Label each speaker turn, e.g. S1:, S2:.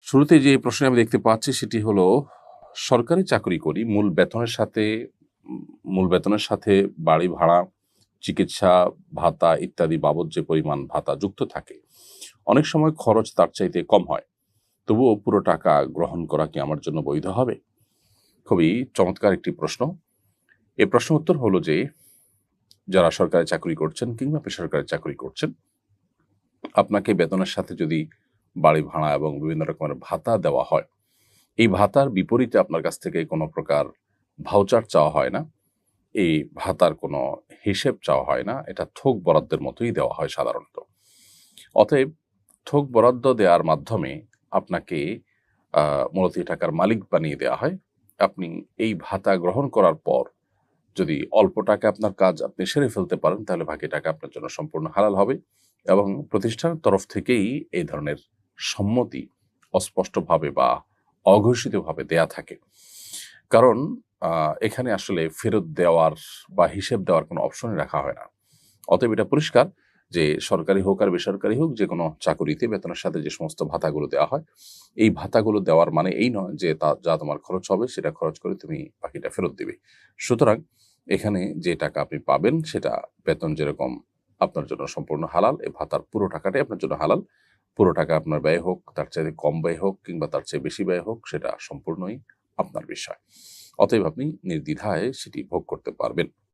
S1: শুরুতে যে প্রশ্নে আমি দেখতে পাচ্ছি সেটি হলো, সরকারি চাকরি করি, মূল বেতনের সাথে বাড়ি ভাড়া, চিকিৎসা ভাতা ইত্যাদি বাবদ যে পরিমাণ ভাতা যুক্ত থাকে, অনেক সময় খরচ তার চাইতে কম হয়। তবুও পুরো টাকা গ্রহণ করা কি আমার জন্য বৈধ হবে? খুবই চমৎকার একটি প্রশ্ন। এ প্রশ্ন উত্তর হলো যে, যারা সরকারি চাকরি করছেন কিংবা বেসরকারি চাকরি করছেন, আপনাকে বেতনের সাথে যদি বাড়ি ভাড়া এবং বিভিন্ন রকমের ভাতা দেওয়া হয়, এই ভাতার বিপরীতে আপনার কাছ থেকে কোনো প্রকার ভাউচার চাওয়া হয় না। এই ভাতার কোনো হিসেব চাওয়া হয় না। এটা থোক বরাদ্দের মতোই দেওয়া হয় সাধারণত। অতএব থোক বরাদ্দ দেওয়ার মাধ্যমে আপনাকে মূলত এই টাকার মালিক বানিয়ে দেওয়া হয়। আপনি এই ভাতা গ্রহণ করার পর যদি অল্প টাকা আপনার কাজ আপনি সেরে ফেলতে পারেন, তাহলে বাকি টাকা আপনার জন্য সম্পূর্ণ হালাল হবে এবং প্রতিষ্ঠানের তরফ থেকেই এই ধরনের সম্মতি অস্পষ্টভাবে বা অঘোষিতভাবে দেয়া থাকে। কারণ এখানে আসলে ফেরত দেওয়ার বা হিসেব দেওয়ার কোনো অপশনই রাখা হয় না। অতএব এটা পরিষ্কার যে সরকারি হোক আর বেসরকারি হোক, যেকোনো চাকুরিতে বেতনের সাথে যে সমস্ত ভাতাগুলো দেওয়া হয়, এই ভাতাগুলো দেওয়ার মানে এই নয় যে যা তোমার খরচ হবে সেটা খরচ করে তুমি বাকিটা ফেরত দিবে। সুতরাং এখানে যে টাকা আপনি পাবেন সেটা বেতন যেরকম আপনার জন্য সম্পূর্ণ হালাল, এই ভাতার পুরো টাকাটাই আপনার জন্য হালাল। পুরো টাকা আপনার ব্যয় হোক, তার চাইতে কম ব্যয় হোক কিংবা তার চেয়ে বেশি ব্যয় হোক, সেটা সম্পূর্ণই আপনার বিষয়। অতএব আপনি নির্দ্বিধায় সেটি ভোগ করতে পারবেন।